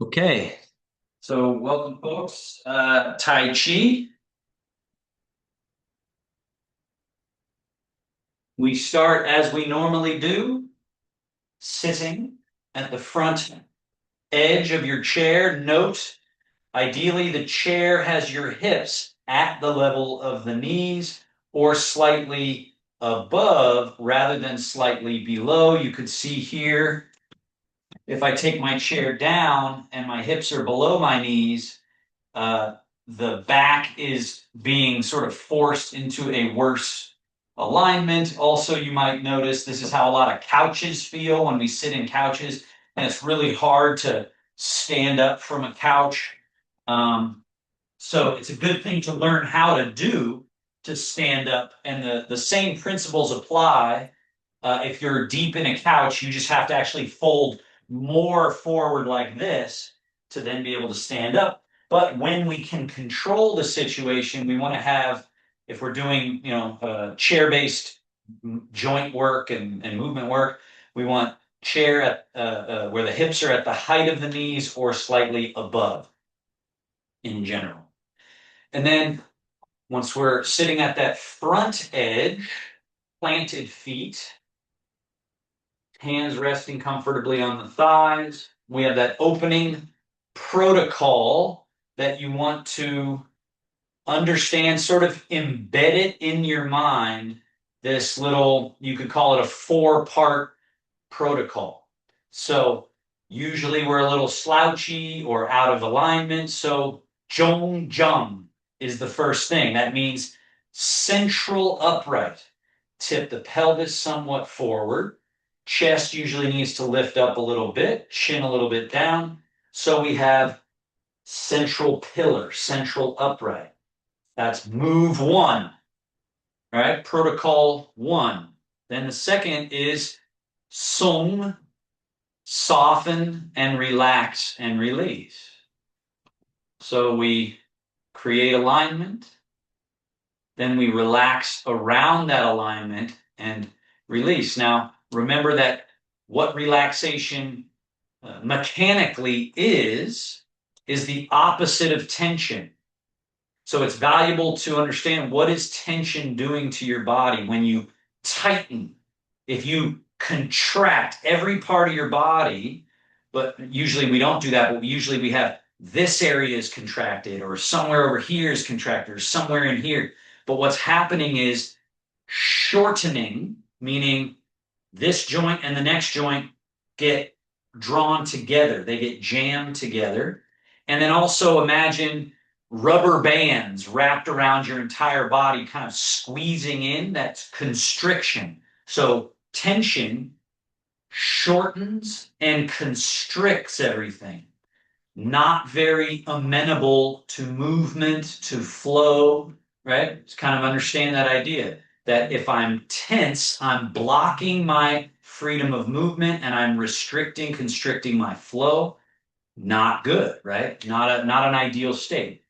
Okay, so welcome folks. Tai Chi. We start as we normally do, sitting at the front edge of your chair. Note, ideally the chair has your hips at the level of the knees or slightly above rather than slightly below. You could see here, if I take my chair down and my hips are below my knees, uh, the back is being sort of forced into a worse alignment. Also, you might notice this is how a lot of couches feel when we sit in couches, and it's really hard to stand up from a couch. Um, so it's a good thing to learn how to do to stand up, and the same principles apply. If you're deep in a couch, you just have to actually fold more forward like this to then be able to stand up. But when we can control the situation, we want to have, if we're doing, chair-based joint work and movement work, we want chair at where the hips are at the height of the knees or slightly above in general. And then once we're sitting at that front edge, planted feet, hands resting comfortably on the thighs. We have that opening protocol that you want to understand, sort of embed it in your mind. This little, you could call it a 4-part protocol. So usually we're a little slouchy or out of alignment. So zhong zheng is the first thing. That means central upright. Tip the pelvis somewhat forward. Chest usually needs to lift up a little bit, chin a little bit down. So we have central pillar, central upright. That's move one. All right, protocol one. Then the second is sung, soften and relax and release. So we create alignment, then we relax around that alignment and release. Now, remember that what relaxation mechanically is the opposite of tension. So it's valuable to understand, what is tension doing to your body when you tighten. If you contract every part of your body, but usually we don't do that, but usually we have this area is contracted, or somewhere over here is contracted, or somewhere in here. But what's happening is shortening, meaning this joint and the next joint get drawn together, they get jammed together. And then also imagine rubber bands wrapped around your entire body, kind of squeezing in. That's constriction. So tension shortens and constricts everything. Not very amenable to movement, to flow, right? Just kind of understand that idea that if I'm tense, I'm blocking my freedom of movement and I'm restricting, constricting my flow. Not good, right? Not an ideal state.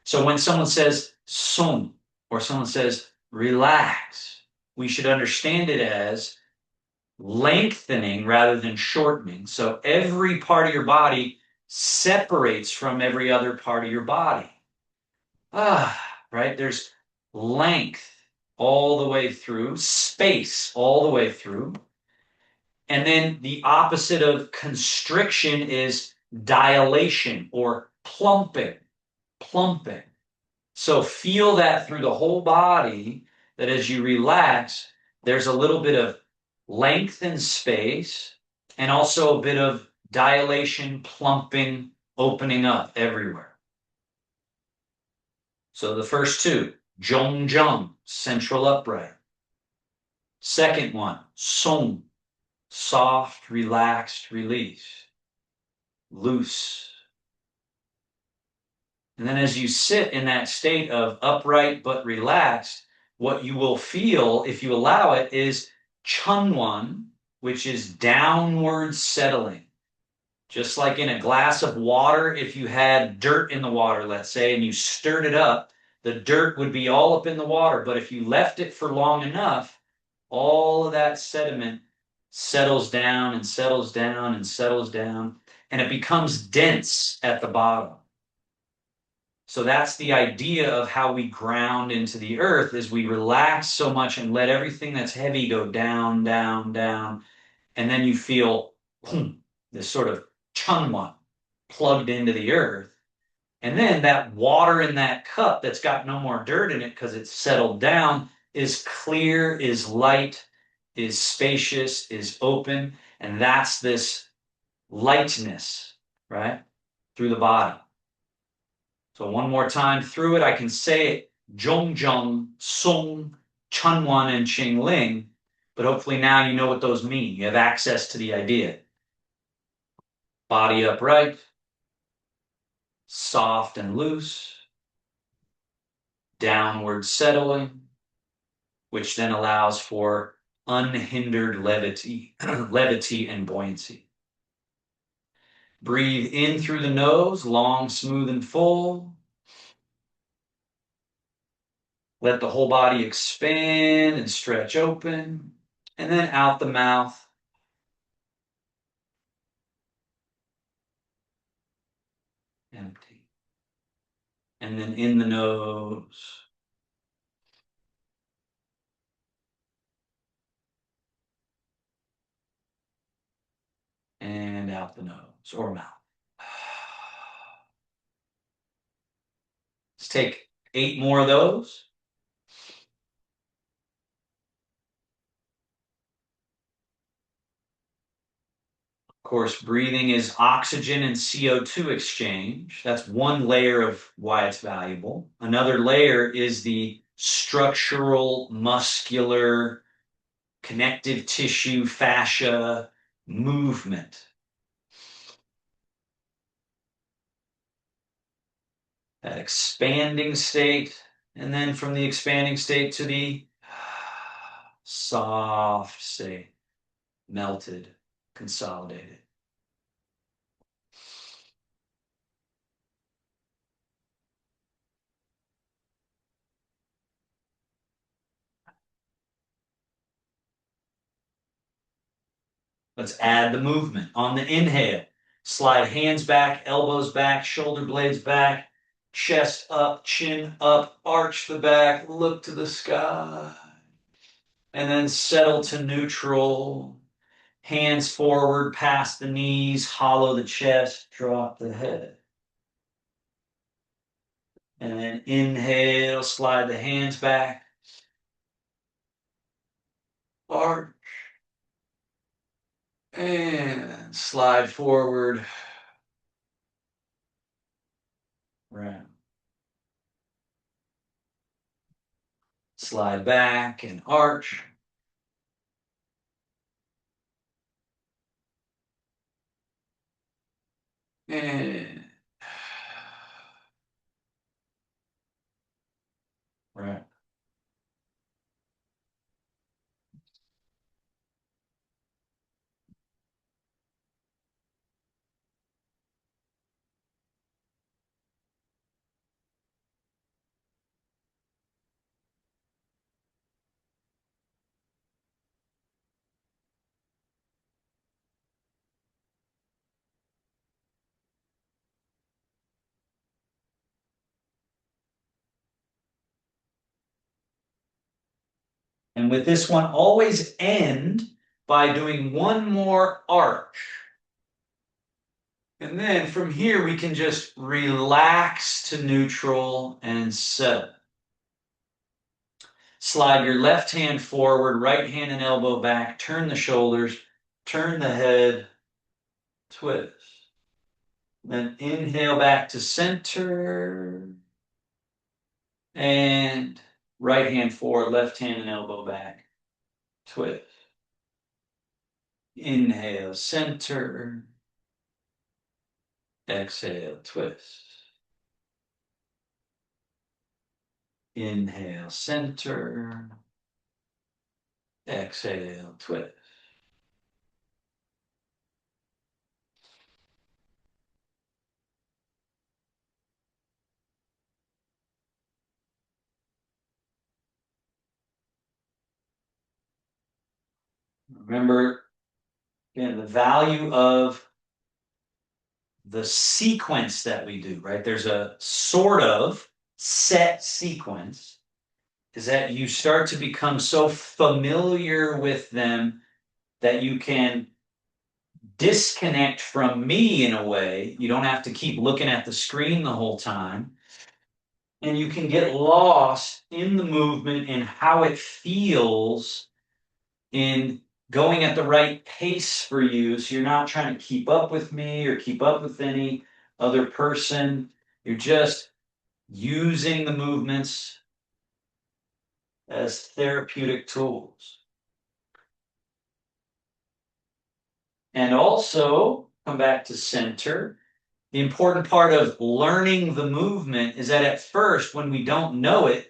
So when someone says sum or someone says relax, we should understand it as lengthening rather than shortening. So every part of your body separates from every other part of your body. Right? There's length all the way through, space all the way through. And then the opposite of constriction is dilation or plumping. Plumping. So feel that through the whole body, that as you relax, there's a little bit of length and space, and also a bit of dilation, plumping, opening up everywhere. So the first two, zhong zheng, central upright. Second one, song, soft, relaxed, release, loose. And then as you sit in that state of upright but relaxed, what you will feel, if you allow it, is chunwan, which is downward settling. Just like in a glass of water, if you had dirt in the water, let's say, and you stirred it up, the dirt would be all up in the water. But if you left it for long enough, all of that sediment settles down and settles down and settles down, and it becomes dense at the bottom. So that's the idea of how we ground into the earth is we relax so much and let everything that's heavy go down, down, down. And then you feel boom, this sort of chunma plugged into the earth. And then that water in that cup that's got no more dirt in it because it's settled down is clear, is light, is spacious, is open. And that's this lightness, right? Through the body. So one more time through it, I can say it, Zhongjong, Song, Chunwan, and Qingling, but hopefully now you know what those mean. You have access to the idea. Body upright, soft and loose, downward settling, which then allows for unhindered levity, levity and buoyancy. Breathe in through the nose, long, smooth, and full. Let the whole body expand and stretch open. And then out the mouth. Empty. And then in the nose. And out the nose or mouth. Let's take 8 more of those. Of course, breathing is oxygen and CO2 exchange. That's one layer of why it's valuable. Another layer is the structural, muscular, connective tissue, fascia movement. That expanding state, and then from the expanding state to the soft state, melted, consolidated. Let's add the movement. On the inhale, slide hands back, elbows back, shoulder blades back, chest up, chin up, arch the back, look to the sky. And then settle to neutral. Hands forward, past the knees, hollow the chest, drop the head. And then inhale, slide the hands back. Arch. And slide forward. Round. Slide back and arch. And right. And with this one, always end by doing one more arch. And then from here, we can just relax to neutral and settle. Slide your left hand forward, right hand and elbow back, turn the shoulders, turn the head, twist. Then inhale back to center. And right hand forward, left hand and elbow back, twist. Inhale, center. Exhale, twist. Inhale, center. Exhale, twist. Remember, Again, the value of the sequence that we do, right? There's a sort of set sequence, is that you start to become so familiar with them that you can disconnect from me in a way. You don't have to keep looking at the screen the whole time. And you can get lost in the movement and how it feels in going at the right pace for you. So you're not trying to keep up with me or keep up with any other person. You're just using the movements as therapeutic tools. And also, come back to center. The important part of learning the movement is that at first, when we don't know it,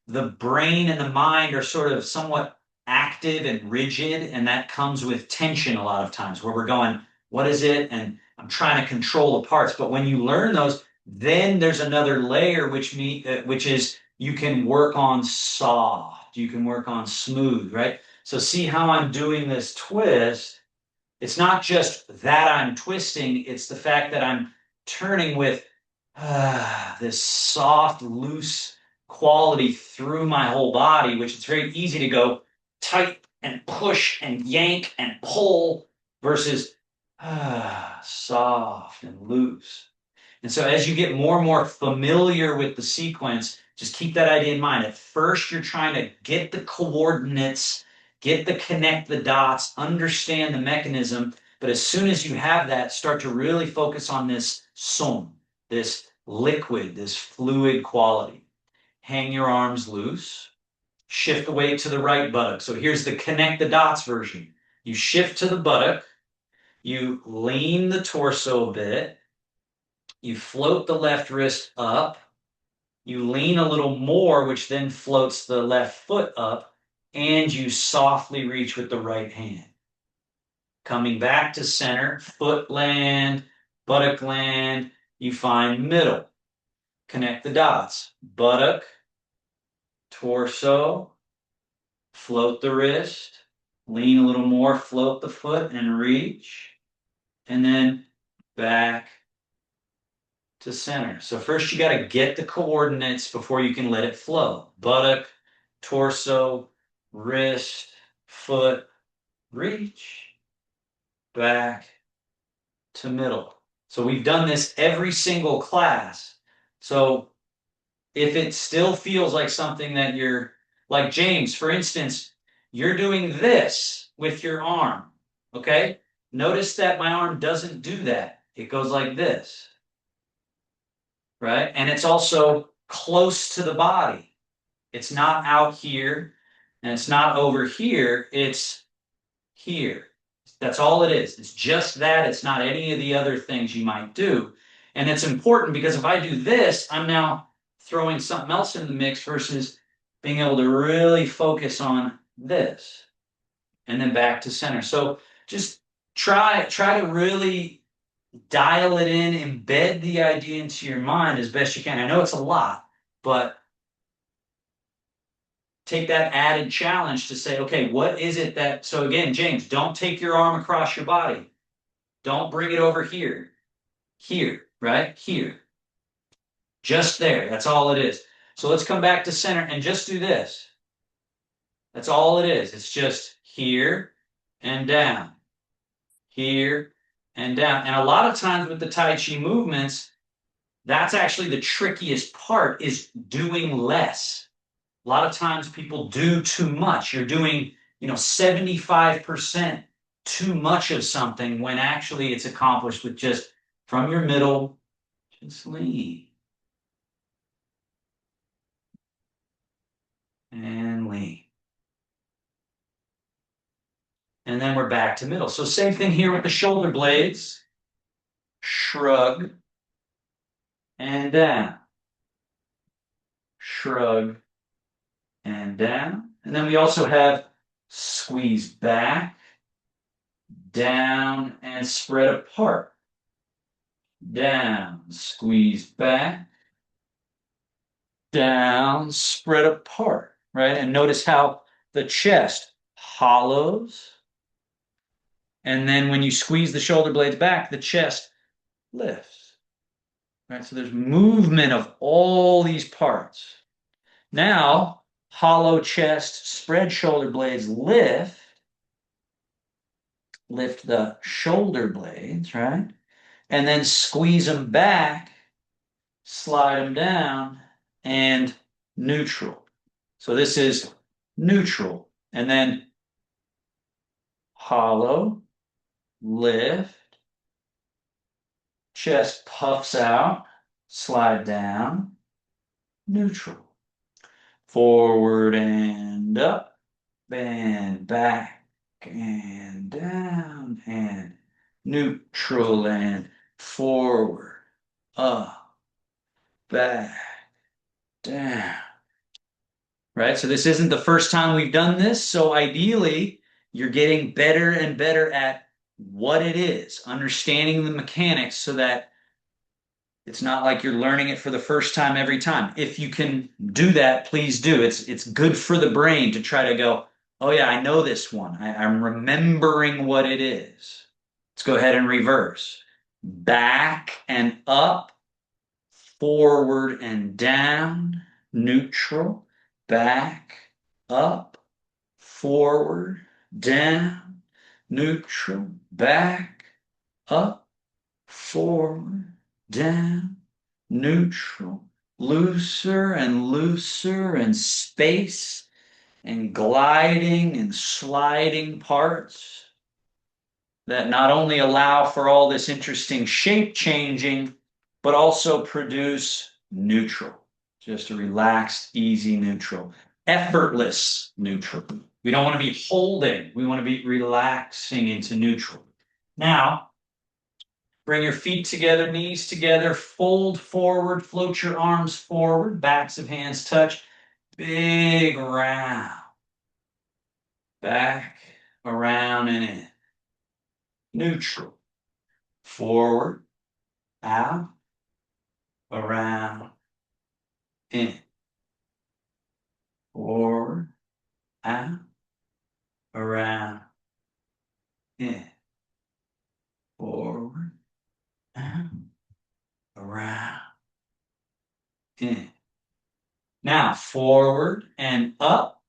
the brain and the mind are sort of somewhat active and rigid, and that comes with tension a lot of times, where we're going, what is it? And I'm trying to control the parts. But when you learn those, then there's another layer, which is you can work on soft, you can work on smooth, right? So see how I'm doing this twist. It's not just that I'm twisting, it's the fact that I'm turning with this soft, loose quality through my whole body, which it's very easy to go tight and push and yank and pull versus soft and loose. And so as you get more and more familiar with the sequence, just keep that idea in mind. At first, you're trying to get the coordinates, connect the dots, understand the mechanism. But as soon as you have that, start to really focus on this som, this liquid, this fluid quality. Hang your arms loose, shift the weight to the right buttock. So here's the connect the dots version. You shift to the buttock, you lean the torso a bit, you float the left wrist up, you lean a little more, which then floats the left foot up, and you softly reach with the right hand. Coming back to center, foot land, buttock land, you find middle. Connect the dots. Buttock, torso, float the wrist, lean a little more, float the foot, and reach. And then back to center. So first you got to get the coordinates before you can let it flow. Buttock, torso, wrist, foot, reach, back to middle. So we've done this every single class. So if it still feels like something that you're, like James, for instance, you're doing this with your arm, okay? Notice that my arm doesn't do that. It goes like this, right? And it's also close to the body. It's not out here and it's not over here. It's here. That's all it is. It's just that. It's not any of the other things you might do. And it's important because if I do this, I'm now throwing something else in the mix versus being able to really focus on this and then back to center. So just try to really dial it in, embed the idea into your mind as best you can. I know it's a lot, but take that added challenge to say, okay, what is it that, so again, James, don't take your arm across your body. Don't bring it over here. Here, right? Here. Just there. That's all it is. So let's come back to center and just do this. That's all it is. It's just here and down. Here and down. And a lot of times with the Tai Chi movements, that's actually the trickiest part is doing less. A lot of times people do too much. You're doing, 75% too much of something when actually it's accomplished with just from your middle, just lean and lean. And then we're back to middle. So same thing here with the shoulder blades. Shrug and down. Shrug and down. And then we also have squeeze back, down, and spread apart. Down, squeeze back, down, spread apart, right? And notice how the chest hollows And then when you squeeze the shoulder blades back, the chest lifts. Right? So there's movement of all these parts. Now, hollow chest, spread shoulder blades, lift the shoulder blades, right? And then squeeze them back, slide them down, and neutral. So this is neutral. And then hollow, lift, chest puffs out, slide down, neutral. Forward and up, and back and down, and neutral and forward, up, back, down. Right? So this isn't the first time we've done this. So ideally, you're getting better and better at what it is, understanding the mechanics so that it's not like you're learning it for the first time every time. If you can do that, please do. It's good for the brain to try to go, oh yeah, I know this one. I'm remembering what it is. Let's go ahead and reverse. Back and up, forward and down, neutral, back, up, forward, down, neutral, back, up, forward, down, neutral, looser and space and gliding and sliding parts that not only allow for all this interesting shape changing, but also produce neutral. Just a relaxed, easy neutral. Effortless neutral. We don't want to be holding. We want to be relaxing into neutral. Now, bring your feet together, knees together, fold forward, float your arms forward, backs of hands touch. Big round. Back, around, and in. Neutral. Forward, out, around, in. Forward, out, around, in. Forward, out, around, in. Now, forward and up,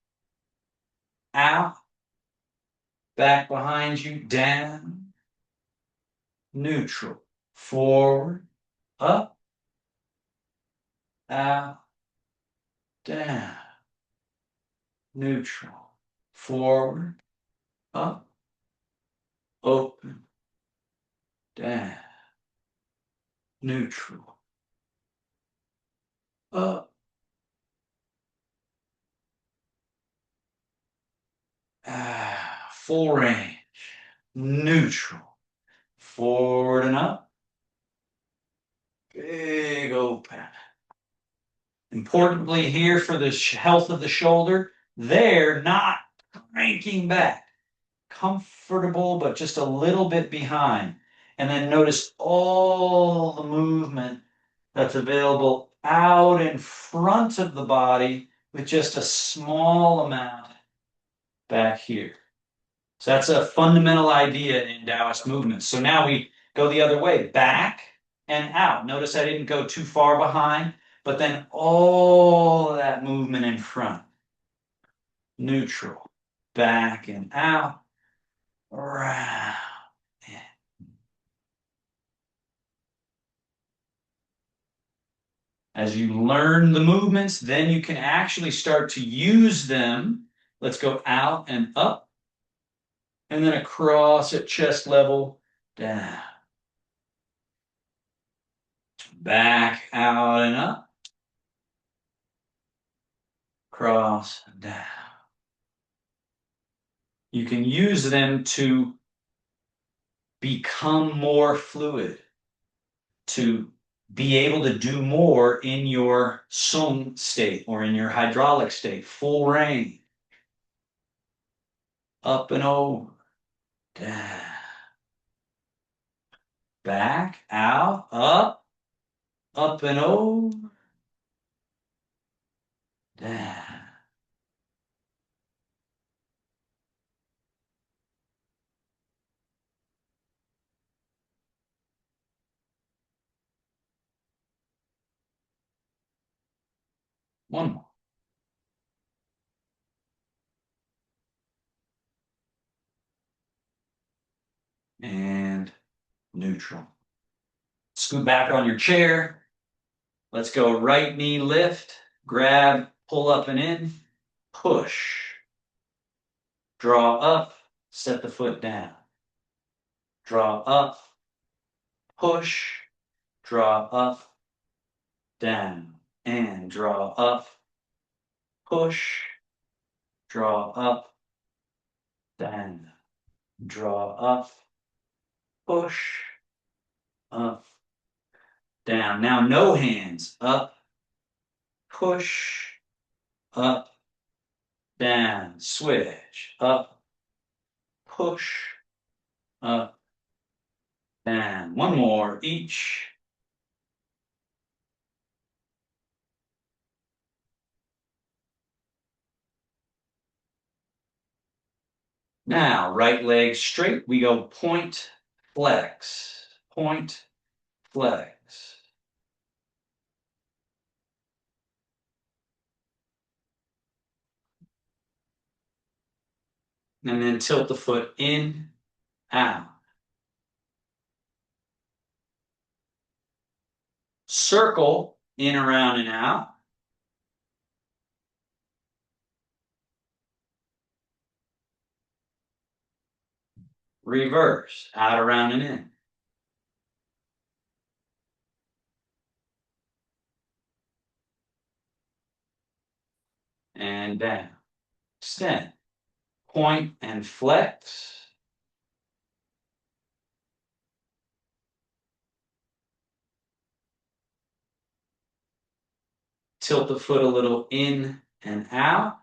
out, back behind you, down, neutral. Forward, up, out, down, neutral. Forward, up, open, down, neutral. Up, full range, neutral. Forward and up, big open. Importantly here for the health of the shoulder, they're not cranking back. Comfortable, but just a little bit behind. And then notice all the movement that's available out in front of the body with just a small amount back here. So that's a fundamental idea in Taoist movements. So now we go the other way, back and out. Notice I didn't go too far behind, but then all of that movement in front. Neutral, back and out, around. As you learn the movements, then you can actually start to use them. Let's go out and up, and then across at chest level, down. Back, out and up, cross, down. You can use them to become more fluid, to be able to do more in your sung state or in your hydraulic state, full range. Up and over, down. Back, out, up and over, down. One more. And neutral. Scoot back on your chair. Let's go right knee lift, grab, pull up and in, push, draw up, set the foot down. Draw up, push, draw up, down, and draw up, push, draw up, down, draw up, push, up, down. Now no hands, up, push, up, down, switch, up, push, up, down. One more each. Now, right leg straight. We go point, flex, point, flex. And then tilt the foot in, out. Circle, in, around, and out. Reverse, out, around, and in. And down. Extend. Point and flex. Tilt the foot a little in and out.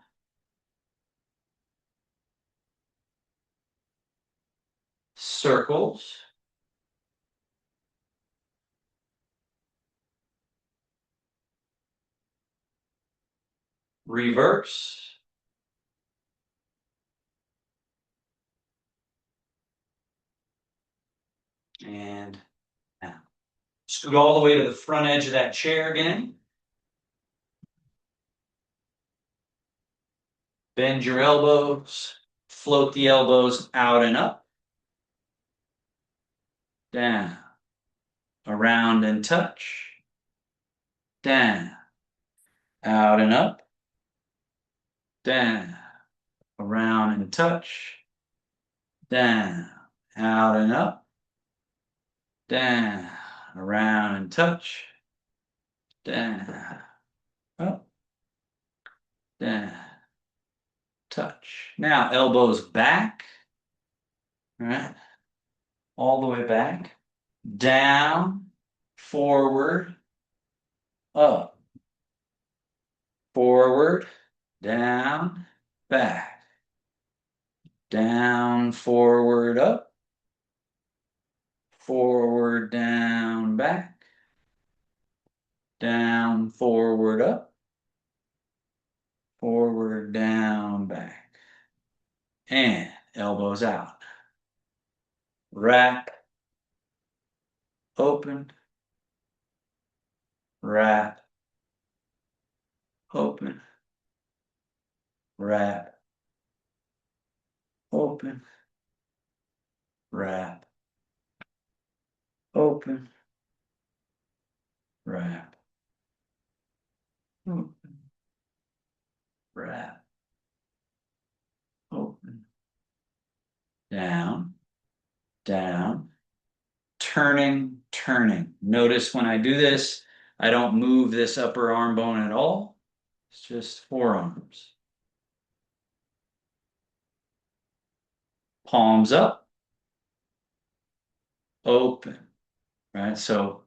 Circles. Reverse. And down. Scoot all the way to the front edge of that chair again. Bend your elbows. Float the elbows out and up. Down. Around and touch. Down. Out and up. Down. Around and touch. Down. Out and up. Down. Around and touch. Down. Up. Down. Touch. Now elbows back. All right. All the way back. Down. Forward. Up. Forward. Down. Back. Down. Forward. Up. Forward. Down. Back. Down. Forward. Up. Forward, down, back. And elbows out. Wrap. Open. Wrap. Open. Wrap. Open. Wrap. Open. Wrap. Open. Wrap. Open. Down. Down. Turning, turning. Notice when I do this, I don't move this upper arm bone at all. It's just forearms. Palms up. Open. Right? So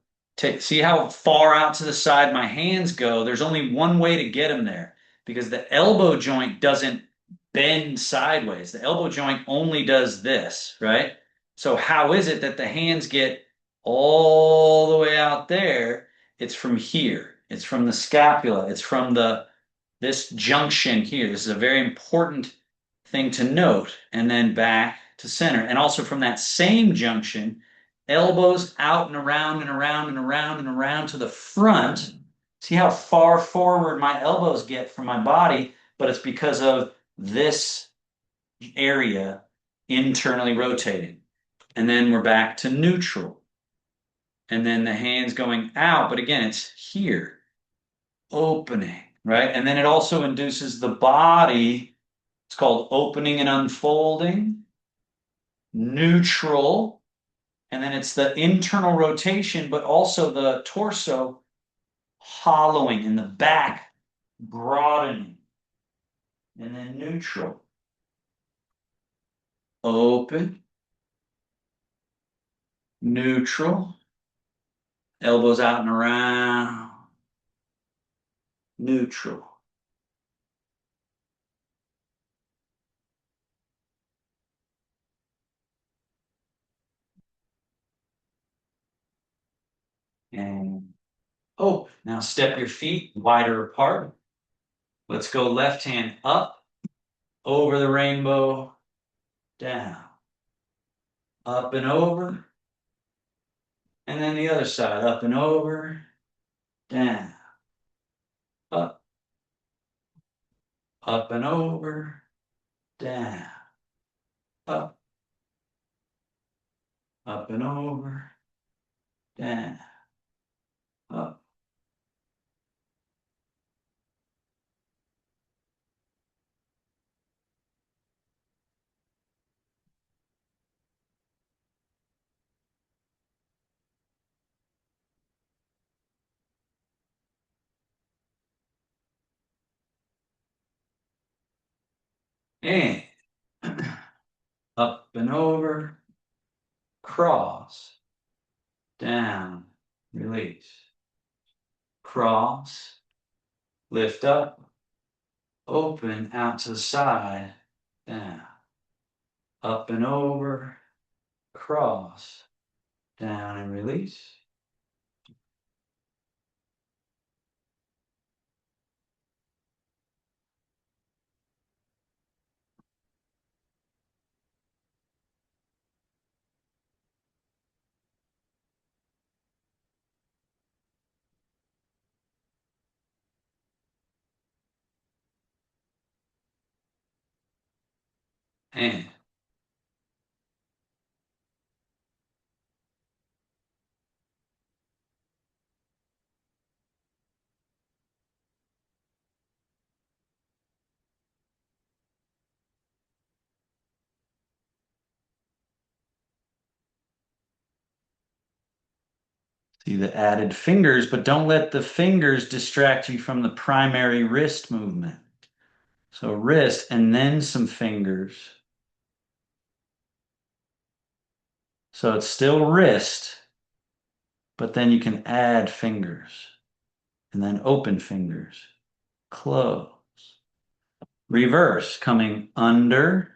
see how far out to the side my hands go? There's only one way to get them there because the elbow joint doesn't bend sideways. The elbow joint only does this, right? So how is it that the hands get all the way out there? It's from here. It's from the scapula. It's from this junction here. This is a very important thing to note. And then back to center. And also from that same junction, elbows out and around and around and around and around to the front See how far forward my elbows get from my body, but it's because of this area internally rotating. And then we're back to neutral. And then the hands going out, but again, it's here, opening, right? And then it also induces the body. It's called opening and unfolding, neutral, and then it's the internal rotation, but also the torso hollowing in the back, broadening, and then neutral, open, neutral, elbows out and around, neutral. And oh, now step your feet wider apart. Let's go left hand up, over the rainbow, down, up and over, and then the other side, up and over, down, up, up and over, down, up, up and over, down, up. And up and over, cross, down, release, cross, lift up, open out to the side, down, up and over, cross, down and release. And see the added fingers, but don't let the fingers distract you from the primary wrist movement. So wrist and then some fingers. So it's still wrist, but then you can add fingers and then open fingers, close, reverse, coming under,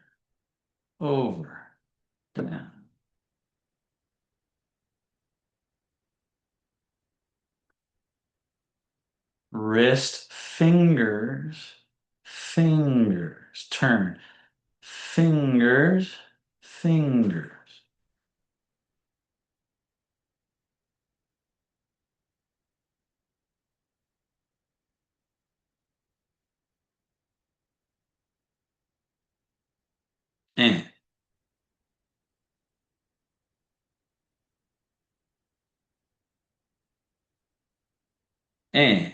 over, down. Wrist, fingers, fingers, turn, fingers, fingers. And and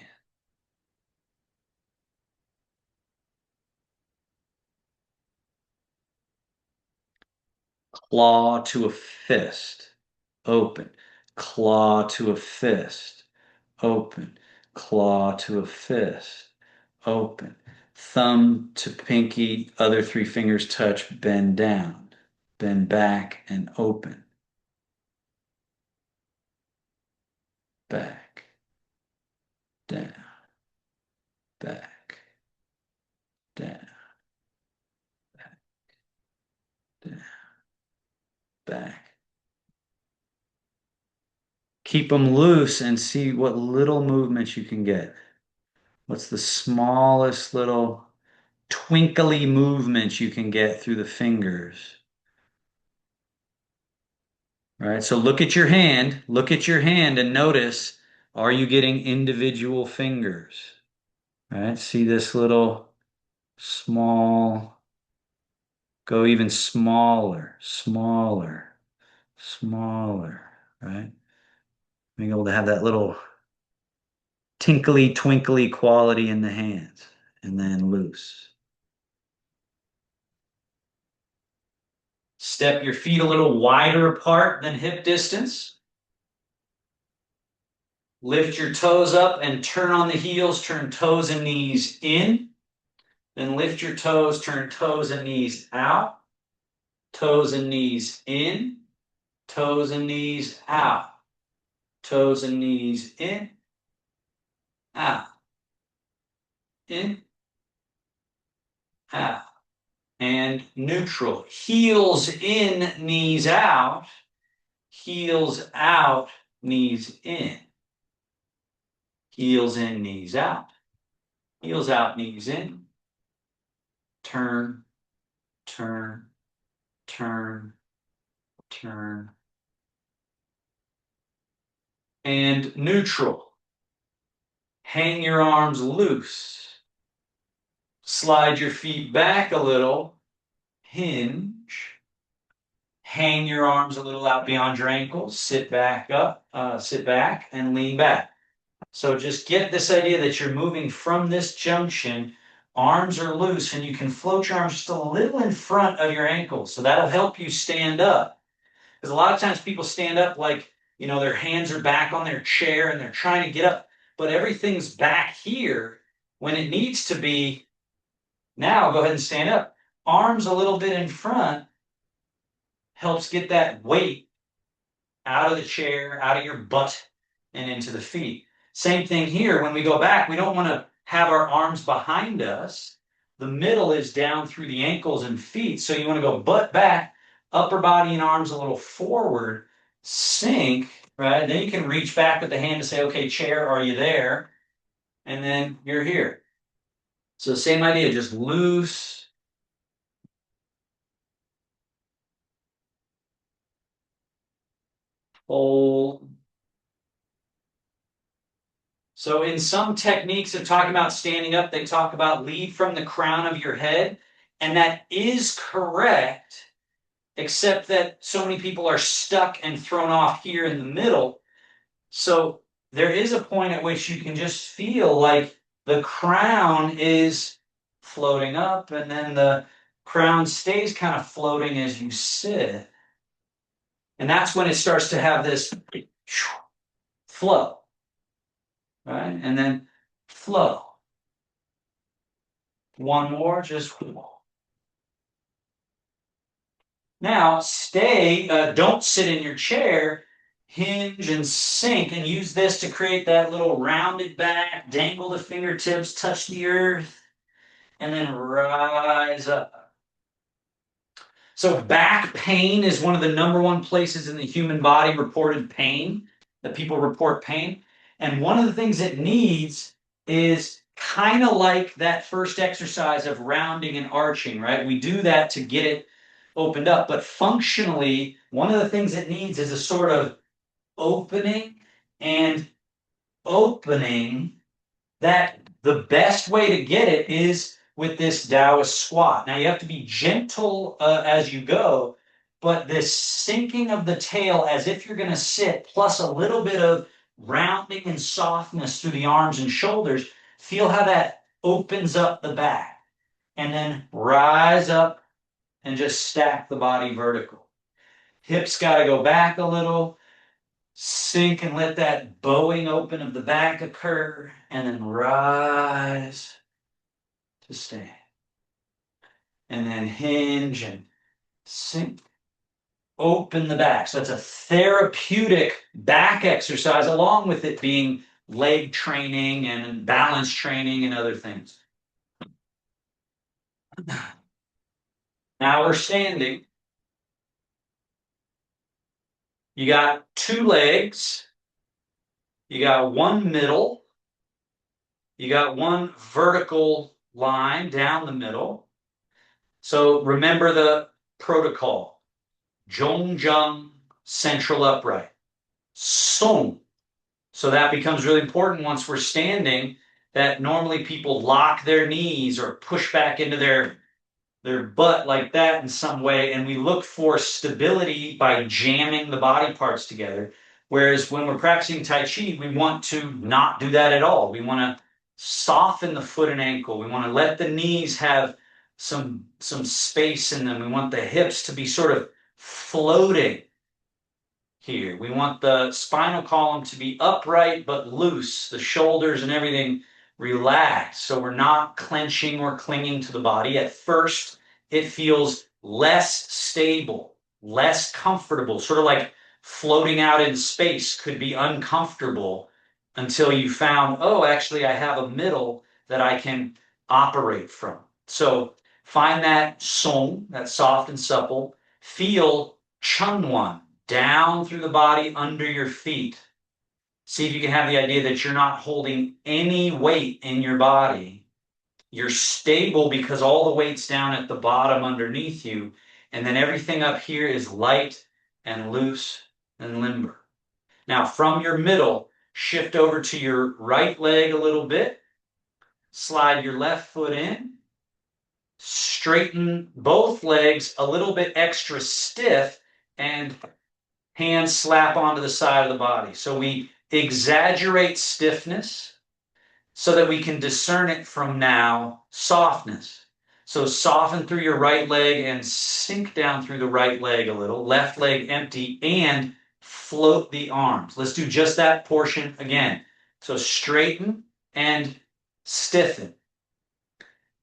claw to a fist, open, claw to a fist, open, claw to a fist, open, thumb to pinky, other three fingers touch, bend down, bend back and open, back, down, back, down, down, back. Keep them loose and see what little movements you can get. What's the smallest little twinkly movements you can get through the fingers? All right, so look at your hand and notice, Are you getting individual fingers? Right? See this little small, go even smaller, smaller, smaller, right? Being able to have that little tinkly, twinkly quality in the hands, and then loose. Step your feet a little wider apart than hip distance. Lift your toes up and turn on the heels, turn toes and knees in. Then lift your toes, turn toes and knees out. Toes and knees in. Toes and knees out. Toes and knees in. Out. In. Out. And neutral. Heels in, knees out. Heels out, knees in. Heels in, knees out. Heels out, knees in. Turn, turn, turn, turn. And neutral. Hang your arms loose. Slide your feet back a little. Hinge. Hang your arms a little out beyond your ankles. Sit back up, sit back and lean back. So just get this idea that you're moving from this junction. Arms are loose and you can float your arms just a little in front of your ankles. So that'll help you stand up. Because a lot of times people stand up like, their hands are back on their chair and they're trying to get up, but everything's back here when it needs to be. Now go ahead and stand up. Arms a little bit in front helps get that weight out of the chair, out of your butt, and into the feet. Same thing here. When we go back, we don't want to have our arms behind us. The middle is down through the ankles and feet. So you want to go butt back, upper body and arms a little forward, sink, right? Then you can reach back with the hand to say, okay, chair, are you there? And then you're here. So same idea, just loose. Hold. So in some techniques of talking about standing up, they talk about lead from the crown of your head. And that is correct, except that so many people are stuck and thrown off here in the middle. So there is a point at which you can just feel like the crown is floating up and then the crown stays kind of floating as you sit. And that's when it starts to have this flow, right? And then flow. One more, just now stay, don't sit in your chair, hinge and sink and use this to create that little rounded back, dangle the fingertips, touch the earth, and then rise up. So back pain is one of the number one places in the human body reported pain, that people report pain. And one of the things it needs is kind of like that first exercise of rounding and arching, right? We do that to get it opened up. But functionally, one of the things it needs is a sort of opening and opening that the best way to get it is with this Taoist squat. Now you have to be gentle as you go, but this sinking of the tail as if you're going to sit, plus a little bit of rounding and softness through the arms and shoulders, feel how that opens up the back. And then rise up and just stack the body vertical. Hips got to go back a little. Sink and let that bowing open of the back occur, and then rise to stand. And then hinge and sink. Open the back. So it's a therapeutic back exercise, along with it being leg training and balance training and other things. Now we're standing. You got two legs. You got one middle. You got one vertical line down the middle. So remember the protocol. Zhongjang, central upright. Song, So that becomes really important once we're standing, that normally people lock their knees or push back into their butt like that in some way, and we look for stability by jamming the body parts together. Whereas when we're practicing Tai Chi, we want to not do that at all. We want to soften the foot and ankle. We want to let the knees have some space in them. We want the hips to be sort of floating here. We want the spinal column to be upright but loose, the shoulders and everything relaxed. So we're not clenching or clinging to the body. At first, it feels less stable, less comfortable, sort of like floating out in space could be uncomfortable until you found, oh, actually, I have a middle that I can operate from. So find that song, that soft and supple. Feel chunwan down through the body under your feet. See if you can have the idea that you're not holding any weight in your body. You're stable because all the weight's down at the bottom underneath you, and then everything up here is light and loose and limber. Now, from your middle, shift over to your right leg a little bit, slide your left foot in, straighten both legs a little bit extra stiff, and hands slap onto the side of the body. So we exaggerate stiffness so that we can discern it from now softness. So soften through your right leg and sink down through the right leg a little. Left leg empty and float the arms. Let's do just that portion again. So straighten and stiffen.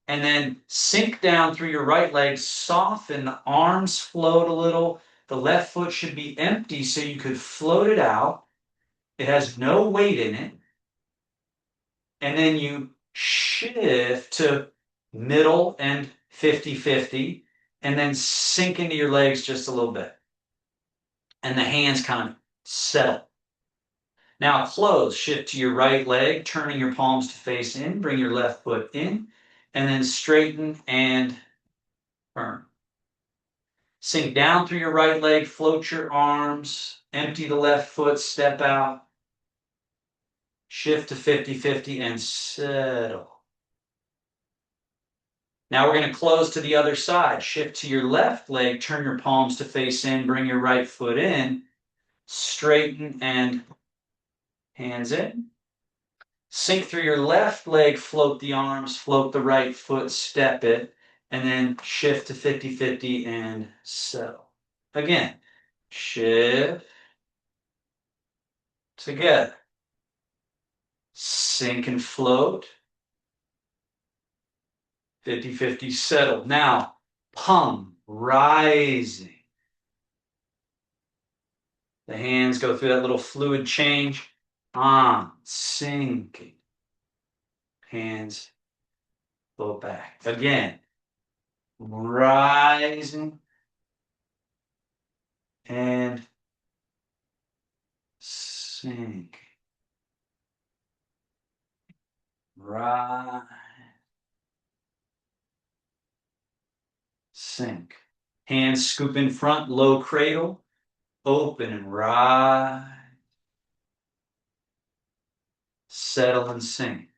And then sink down through your right leg, soften, the arms float a little. The left foot should be empty so you could float it out. It has no weight in it. And then you shift to middle and 50-50, and then sink into your legs just a little bit. And the hands kind of settle. Now close, shift to your right leg, turning your palms to face in, bring your left foot in, and then straighten and turn. Sink down through your right leg, float your arms, empty the left foot, step out, shift to 50-50 and settle. Now we're going to close to the other side. Shift to your left leg, turn your palms to face in, bring your right foot in, straighten and hands in. Sink through your left leg, float the arms, float the right foot, step it, and then shift to 50-50 and settle. Again, shift, together. Sink and float. 50-50 settle. Now, pum, rising. The hands go through that little fluid change. On, sinking. Hands float back. Again, rising and sink. Rise, sink. Hands scoop in front, low cradle, open and rise. Settle and sink.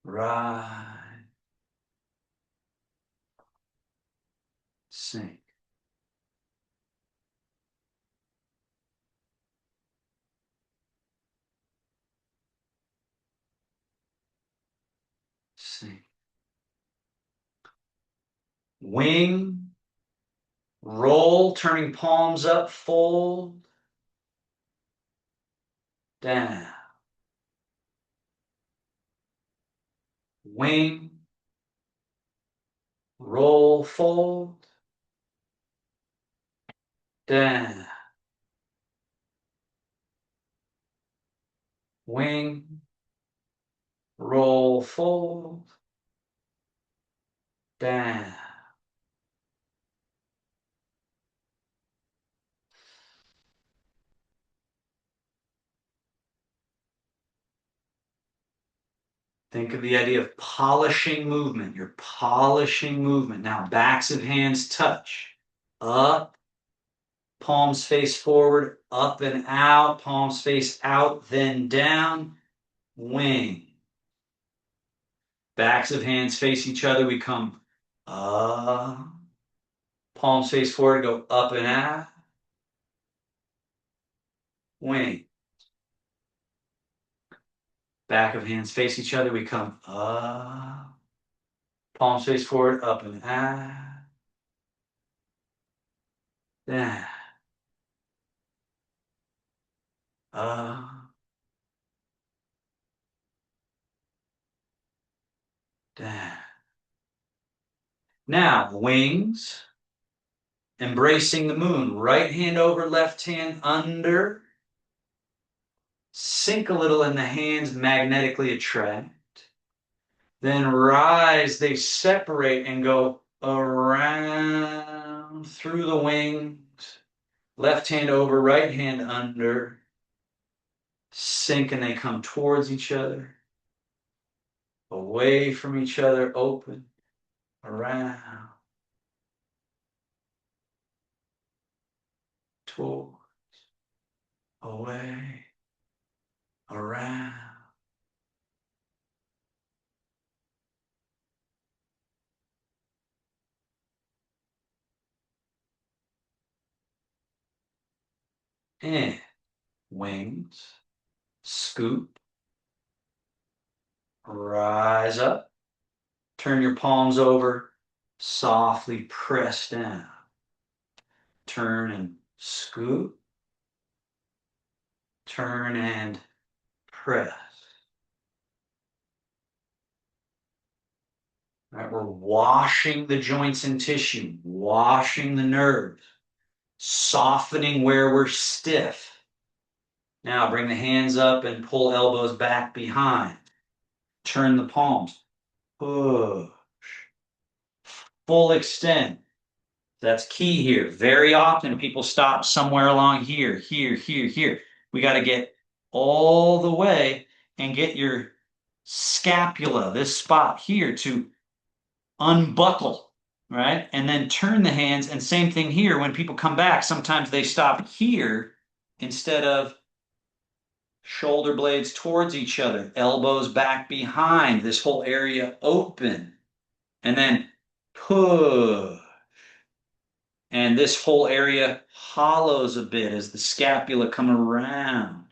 Rise, sink. Sink. Wing, roll, turning palms up, fold, down. Wing, roll, fold, down. Wing, roll, fold, down. Think of the idea of polishing movement. You're polishing movement. Now, backs of hands touch. Up, palms face forward, up and out, palms face out, then down, wing. Backs of hands face each other, we come palms face forward, go up and out, wing. Back of hands face each other, we come palms face forward, up and out, down, down. Now, wings, embracing the moon. Right hand over, left hand under. Sink a little in the hands, magnetically attract. Then rise, they separate and go around through the wings. Left hand over, right hand under. Sink and they come towards each other. Away from each other, open, around, towards, away, around. And wings, scoop, rise up, turn your palms over, softly press down. Turn and scoop, turn and press. All right, we're washing the joints and tissue, washing the nerves, softening where we're stiff. Now bring the hands up and pull elbows back behind. Turn the palms. Push. Full extend. That's key here. Very often people stop somewhere along here, here, here, here. We got to get all the way and get your scapula, this spot here, to unbuckle, right? And then turn the hands, and same thing here. When people come back, sometimes they stop here instead of shoulder blades towards each other, elbows back behind, this whole area open, and then push. And this whole area hollows a bit as the scapula come around.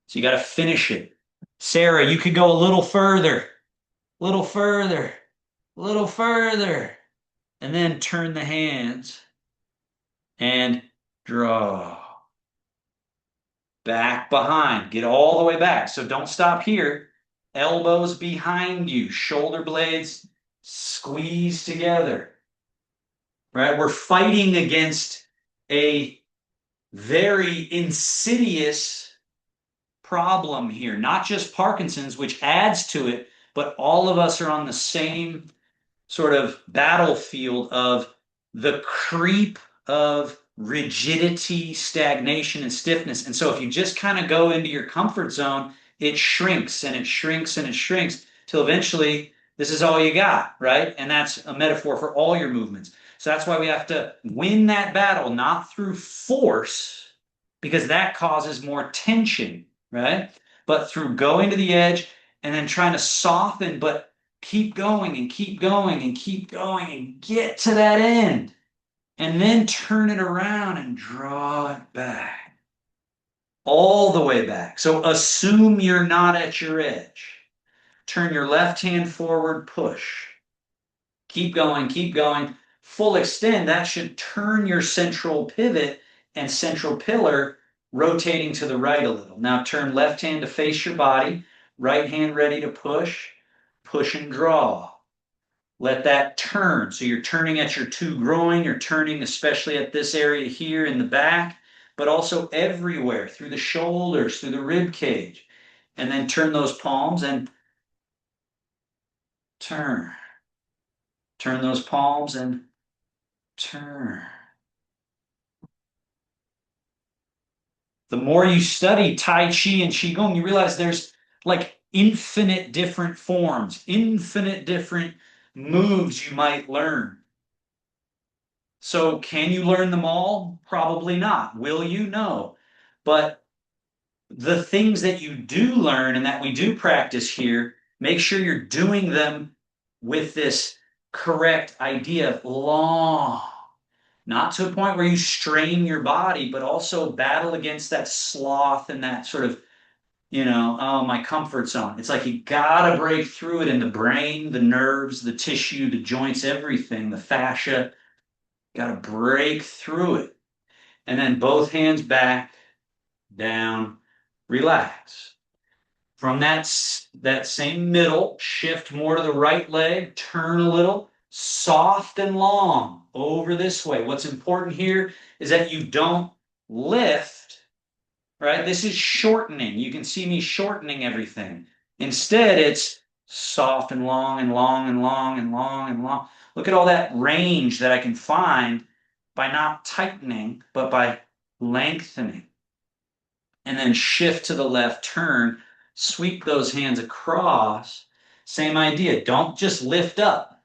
So you got to finish it. Sarah, you could go a little further, little further, little further, and then turn the hands and draw. Back behind. Get all the way back. So don't stop here. Elbows behind you. Shoulder blades squeeze together. Right? We're fighting against a very insidious problem here. Not just Parkinson's, which adds to it, but all of us are on the same sort of battlefield of the creep of rigidity, stagnation, and stiffness. And so if you just kind of go into your comfort zone, it shrinks and it shrinks and it shrinks till eventually this is all you got, right? And that's a metaphor for all your movements. So that's why we have to win that battle, not through force, because that causes more tension, right? But through going to the edge and then trying to soften, but keep going and keep going and keep going and get to that end. And then turn it around and draw it back. All the way back. So assume you're not at your edge. Turn your left hand forward, push. Keep going, keep going. Full extend, that should turn your central pivot and central pillar rotating to the right a little. Now turn left hand to face your body, right hand ready to push, push and draw. Let that turn. So you're turning at your two groin, you're turning especially at this area here in the back, but also everywhere, through the shoulders, through the rib cage. And then turn those palms and turn. Turn those palms and turn. The more you study Tai Chi and Qigong, you realize there's like infinite different forms, infinite different moves you might learn. So can you learn them all? Probably not. Will you? No. But the things that you do learn and that we do practice here, make sure you're doing them with this correct idea of long, not to a point where you strain your body, but also battle against that sloth and that sort of, oh, my comfort zone. It's like you gotta break through it in the brain, the nerves, the tissue, the joints, everything, the fascia. Gotta break through it. And then both hands back, down, relax. From that same middle, shift more to the right leg, turn a little, soft and long over this way. What's important here is that you don't lift, right? This is shortening. You can see me shortening everything. Instead, it's soft and long and long and long and long and long. Look at all that range that I can find by not tightening, but by lengthening. And then shift to the left, turn, sweep those hands across. Same idea. Don't just lift up.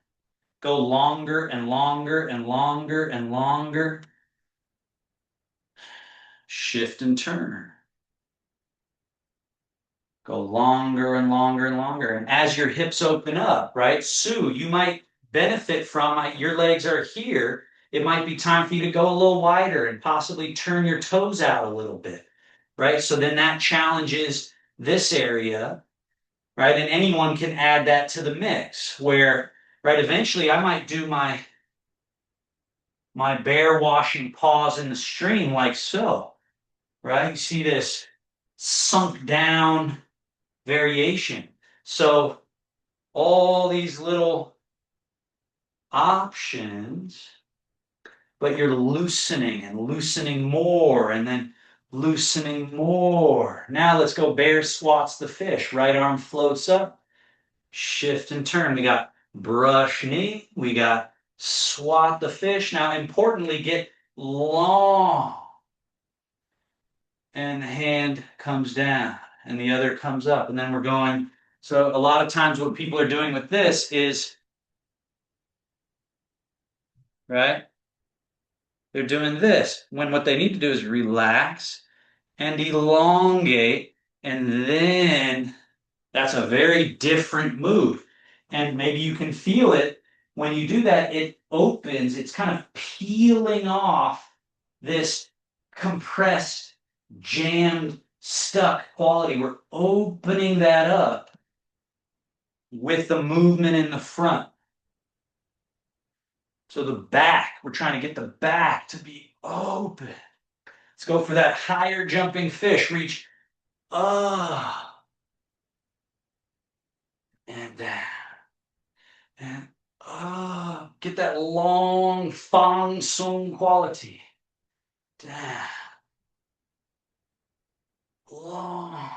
Go longer and longer and longer and longer. Shift and turn. Go longer and longer and longer. And as your hips open up, right, Sue, you might benefit from your legs are here. It might be time for you to go a little wider and possibly turn your toes out a little bit, right? So then that challenges this area, right? And anyone can add that to the mix where, right, eventually I might do my bear washing paws in the stream like so, right? You see this sunk down variation. So all these little options, but you're loosening and loosening more and then loosening more. Now let's go bear squats the fish. Right arm floats up, shift and turn. We got brush knee. We got swat the fish. Now, importantly, get long. And the hand comes down and the other comes up. And then we're going. So a lot of times what people are doing with this is, right? They're doing this when what they need to do is relax and elongate. And then that's a very different move. And maybe you can feel it when you do that, it opens, it's kind of peeling off this compressed, jammed, stuck quality. We're opening that up with the movement in the front. So the back, we're trying to get the back to be open. Let's go for that higher jumping fish. Reach up and down. And get that long Fang Sung quality. Down. Long.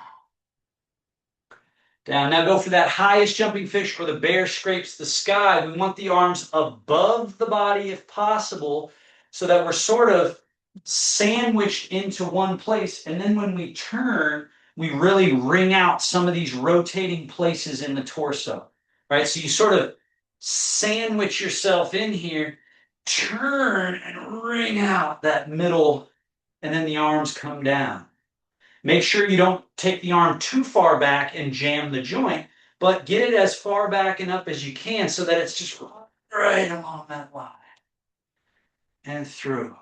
Down. Now go for that highest jumping fish where the bear scrapes the sky. We want the arms above the body if possible so that we're sort of sandwiched into one place. And then when we turn, we really wring out some of these rotating places in the torso, right? So you sort of sandwich yourself in here, turn and wring out that middle, and then the arms come down. Make sure you don't take the arm too far back and jam the joint, but get it as far back and up as you can so that it's just right along that line and through.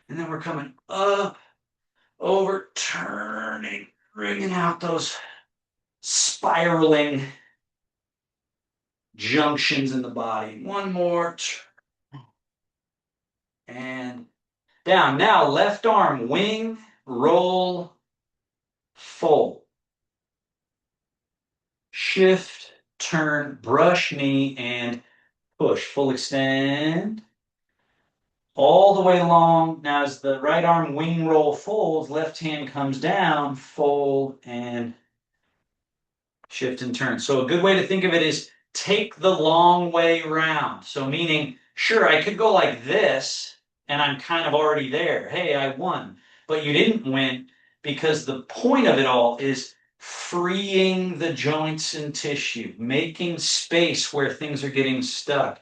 And then we're coming up, over, turning, wringing out those spiraling junctions in the body. One more. And down. Now, left arm, wing, roll, fold. Shift, turn, brush knee, and push. Full extend. All the way along. Now, as the right arm wing roll folds, left hand comes down, fold, and shift and turn. So a good way to think of it is take the long way around. So meaning, sure, I could go like this, and I'm kind of already there. Hey, I won. But you didn't win because the point of it all is freeing the joints and tissue, making space where things are getting stuck.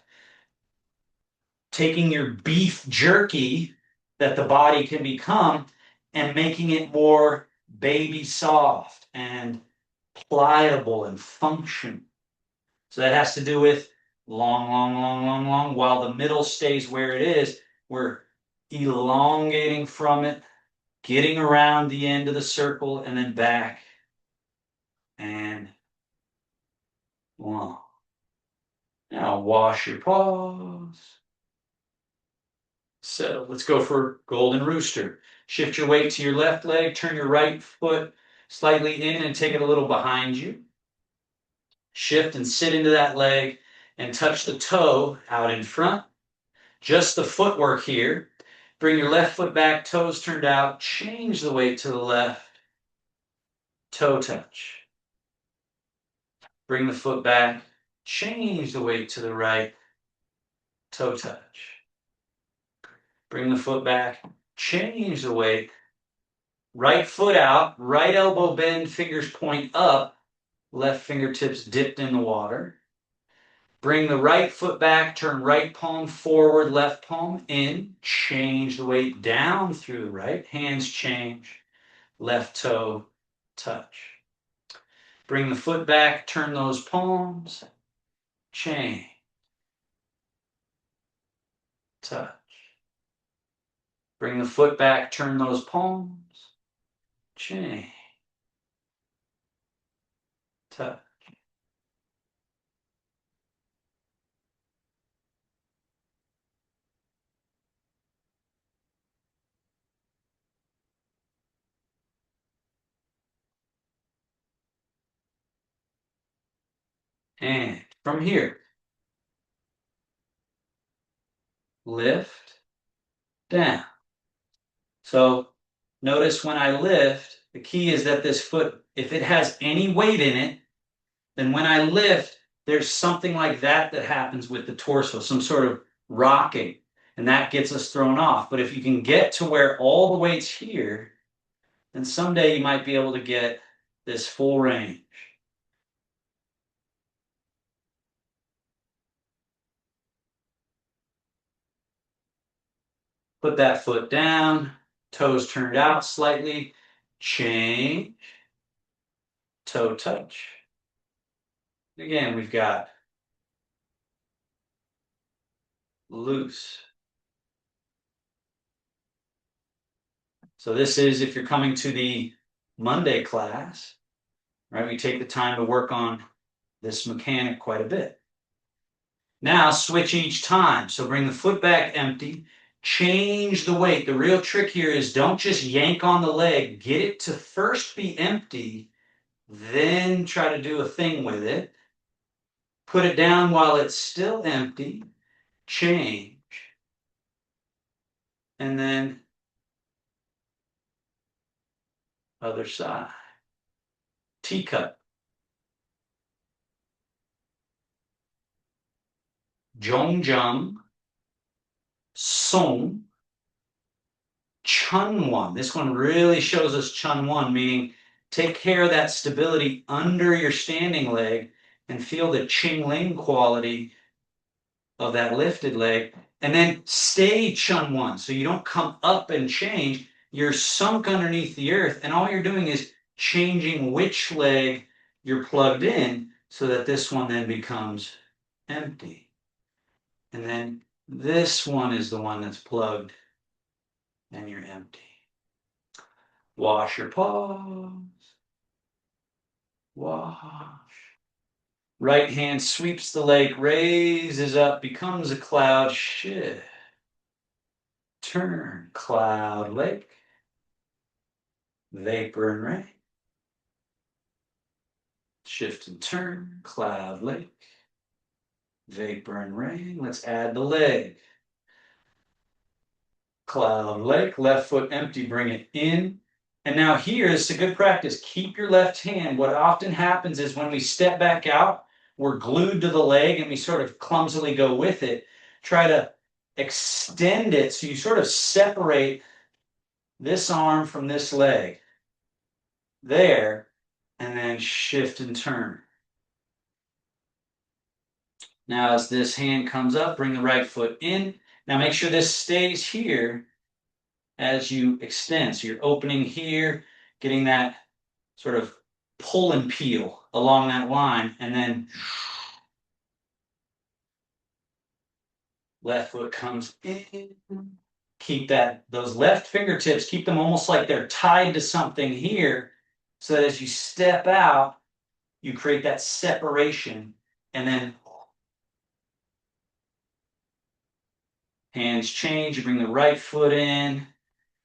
taking your beef jerky that the body can become and making it more baby soft and pliable and functional. So that has to do with long, long, long, long, long, while the middle stays where it is. We're elongating from it, getting around the end of the circle, and then back and long. Now wash your paws. So let's go for golden rooster. Shift your weight to your left leg, turn your right foot slightly in and take it a little behind you. Shift and sit into that leg and touch the toe out in front. Just the footwork here. Bring your left foot back, toes turned out. Change the weight to the left. Toe touch. Bring the foot back. Change the weight to the right. Toe touch. Bring the foot back. Change the weight. Right foot out. Right elbow bend. Fingers point up. Left fingertips dipped in the water. Bring the right foot back, turn right palm forward, left palm in. Change the weight down through the right. Hands change. Left toe touch. Bring the foot back, turn those palms. Change. Touch. Bring the foot back, turn those palms. Change. Touch. And from here, lift, down. So notice when I lift, the key is that this foot, if it has any weight in it, then when I lift, there's something like that that happens with the torso, some sort of rocking, and that gets us thrown off. But if you can get to where all the weight's here, then someday you might be able to get this full range. Put that foot down, toes turned out slightly, change, toe touch. Again, we've got loose. So this is if you're coming to the Monday class, right? We take the time to work on this mechanic quite a bit. Now switch each time. So bring the foot back empty, change the weight. The real trick here is don't just yank on the leg. Get it to first be empty, then try to do a thing with it. Put it down while it's still empty, change, and then other side. Teacup. Jongjang, Song, Chunwan. This one really shows us Chunwan, meaning take care of that stability under your standing leg and feel the Ching Ling quality of that lifted leg. And then stay Chunwan. So you don't come up and change. You're sunk underneath the earth. And all you're doing is changing which leg you're plugged in so that this one then becomes empty. And then this one is the one that's plugged and you're empty. Wash your paws. Wash. Right hand sweeps the leg, raises up, becomes a cloud. Shift. Turn. Cloud lake. Vapor and rain. Shift and turn. Cloud lake. Vapor and rain. Let's add the leg. Cloud lake. Left foot empty. Bring it in. And now here is a good practice. Keep your left hand. What often happens is when we step back out, we're glued to the leg and we sort of clumsily go with it. Try to extend it so you sort of separate this arm from this leg. There, and then shift and turn. Now as this hand comes up, bring the right foot in Now make sure this stays here as you extend. So you're opening here, getting that sort of pull and peel along that line, and then left foot comes in. Keep those left fingertips, keep them almost like they're tied to something here, so that as you step out, you create that separation, and then hands change, you bring the right foot in,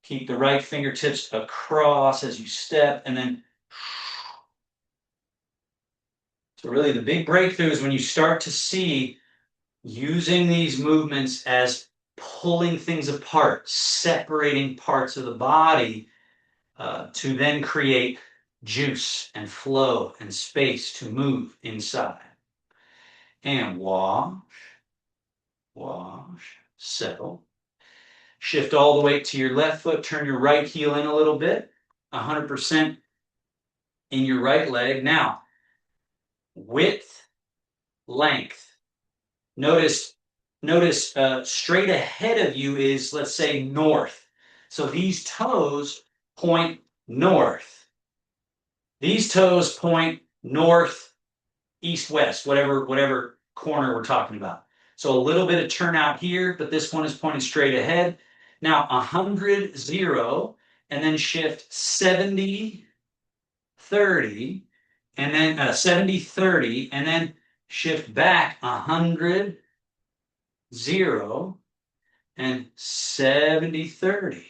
keep the right fingertips across as you step, and then so really the big breakthrough is when you start to see using these movements as pulling things apart, separating parts of the body to then create juice and flow and space to move inside. And wash, wash, settle. Shift all the way to your left foot, turn your right heel in a little bit, 100% in your right leg. Now, width, length. Notice straight ahead of you is, let's say, north. So these toes point north. These toes point north, east, west, whatever corner we're talking about. So a little bit of turnout here, but this one is pointing straight ahead. Now 100, 0, and then shift 70, 30, and then 70, 30, and then shift back 100, 0, and 70, 30.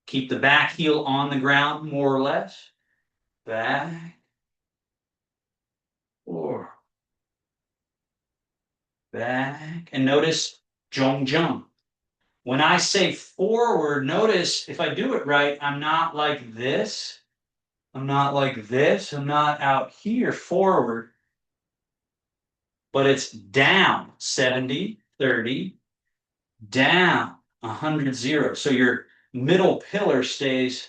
Keep the back heel on the ground, more or less. Back, forward, back. And notice jong jung. When I say forward, notice if I do it right, I'm not like this. I'm not like this. I'm not out here forward. But it's down 70, 30, down 100, 0. So your middle pillar stays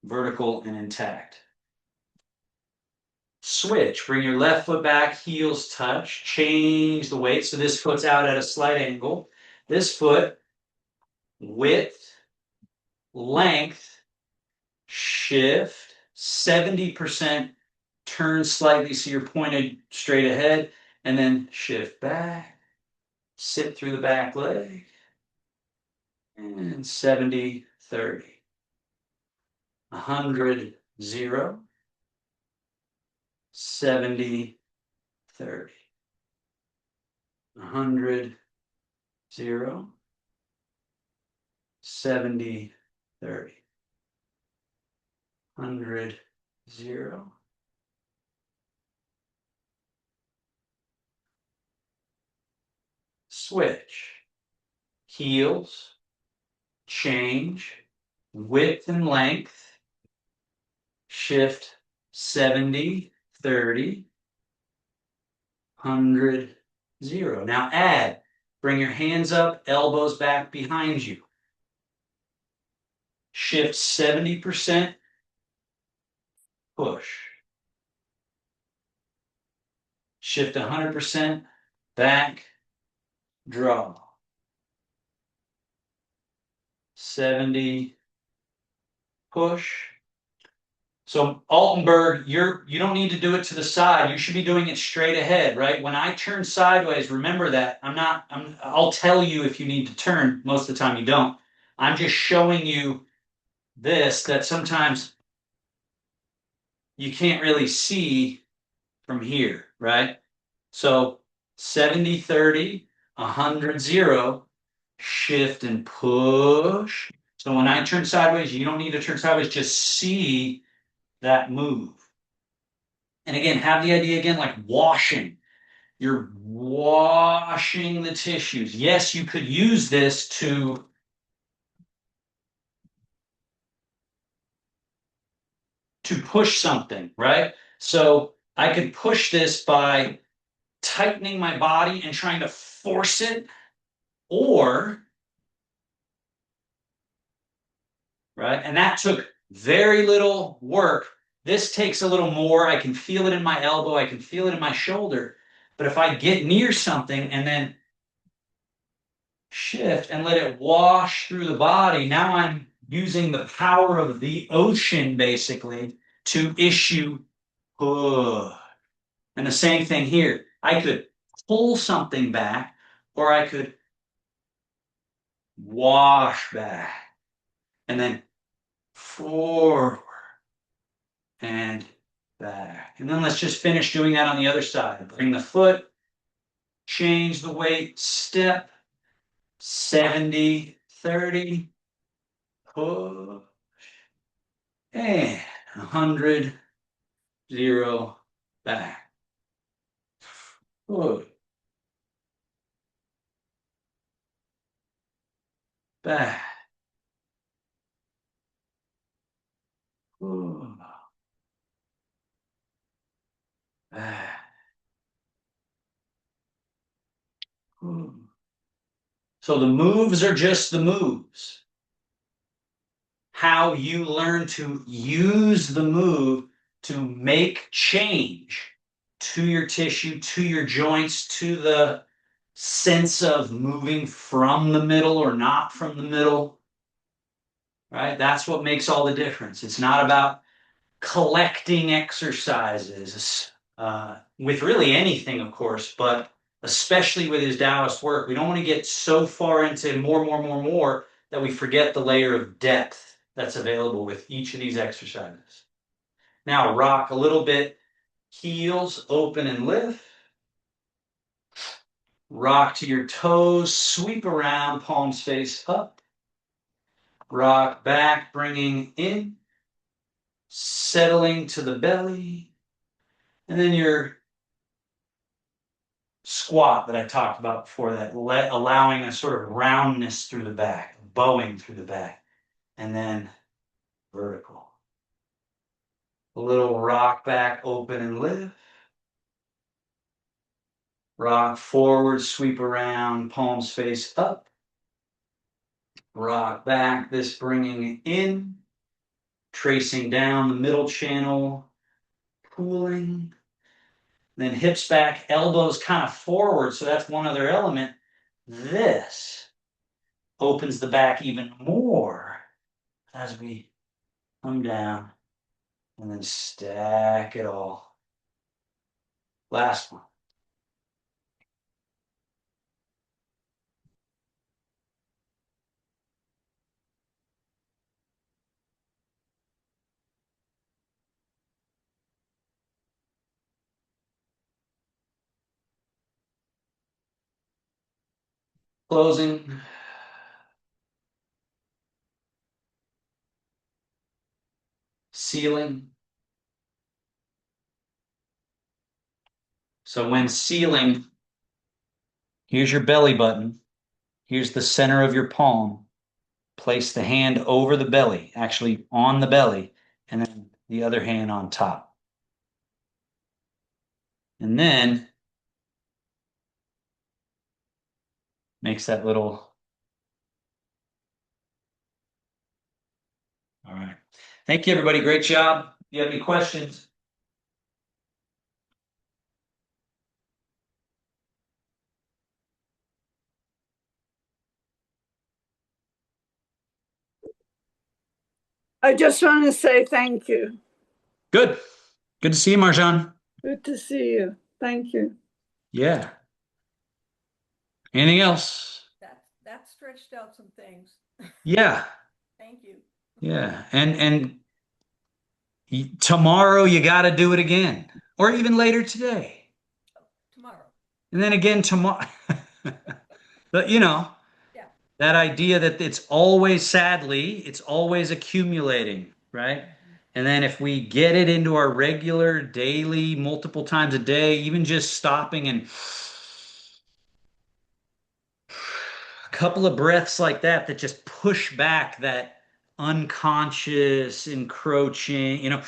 vertical and intact. Switch. Bring your left foot back, heels touch. Change the weight. So this foot's out at a slight angle. This foot, width, length, shift, 70%, turn slightly so you're pointed straight ahead, and then shift back, sit through the back leg, and 70, 30. 100, 0, 70, 30. 100, 0, 70, 30. 100, 0. Switch. Heels, change, width and length, shift 70, 30, 100, 0. Now add. Bring your hands up, elbows back behind you. Shift 70%, push. Shift 100%, back, draw. 70, push. So Altenberg, you don't need to do it to the side. You should be doing it straight ahead, right? When I turn sideways, remember that. I'll tell you if you need to turn. Most of the time you don't. I'm just showing you this, that sometimes you can't really see from here, right? So 70, 30, 100, 0, shift and push. So when I turn sideways, you don't need to turn sideways, just see that move. And again, have the idea again like washing. You're washing the tissues. Yes, you could use this to push something, right? So I could push this by tightening my body and trying to force it, or, right? And that took very little work. This takes a little more. I can feel it in my elbow. I can feel it in my shoulder. But if I get near something and then shift, and let it wash through the body. Now I'm using the power of the ocean basically to issue. And the same thing here. I could pull something back, or I could wash back and then forward and back. And then let's just finish doing that on the other side. Bring the foot, change the weight, step, 70, 30, push, and 100, 0, back. Forward, back. Forward, back. Forward. So the moves are just the moves. How you learn to use the move to make change to your tissue, to your joints, to the sense of moving from the middle or not from the middle, right? That's what makes all the difference. It's not about collecting exercises with really anything, of course, but especially with his Taoist work. We don't want to get so far into more that we forget the layer of depth that's available with each of these exercises. Now, rock a little bit, heels open and lift. Rock to your toes, sweep around, palms face up. Rock back, bringing in, settling to the belly. And then your squat that I talked about before, that allowing a sort of roundness through the back, bowing through the back, and then vertical. A little rock back, open and lift. Rock forward, sweep around, palms face up. Rock back, this bringing in, tracing down the middle channel, pooling. Then hips back, elbows kind of forward, so that's one other element. This opens the back even more as we come down and then stack it all. Last one. Closing. Sealing. So when sealing, here's your belly button. Here's the center of your palm. Place the hand over the belly, actually on the belly, and then the other hand on top. And then makes that little. All right. Thank you, everybody. Great job. If you have any questions, I just want to say thank you. good. Good to see you, Marjan. Good to see you. Thank you. Yeah. Anything else? That stretched out some things. Yeah. Thank you. Yeah. And tomorrow you got to do it again, or even later today, Tomorrow. and then again tomorrow. But Yeah. that idea that it's always, sadly, it's always accumulating, right? And then if we get it into our regular daily, multiple times a day, even just stopping and a couple of breaths like that just push back that unconscious encroaching,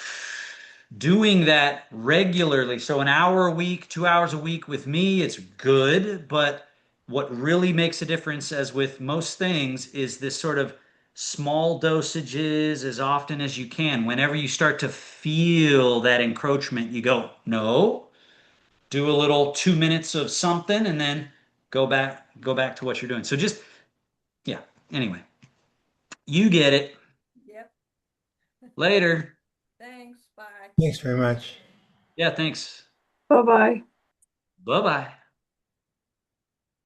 doing that regularly. So an hour a week, 2 hours a week with me, it's good. But what really makes a difference, as with most things, is this sort of small dosages as often as you can. Whenever you start to feel that encroachment, you go, no, do a little 2 minutes of something and then go back to what you're doing. So just Anyway, you get it. Yep. Later. Thanks. Bye. Thanks very much. Yeah, thanks. Bye bye. Bye bye.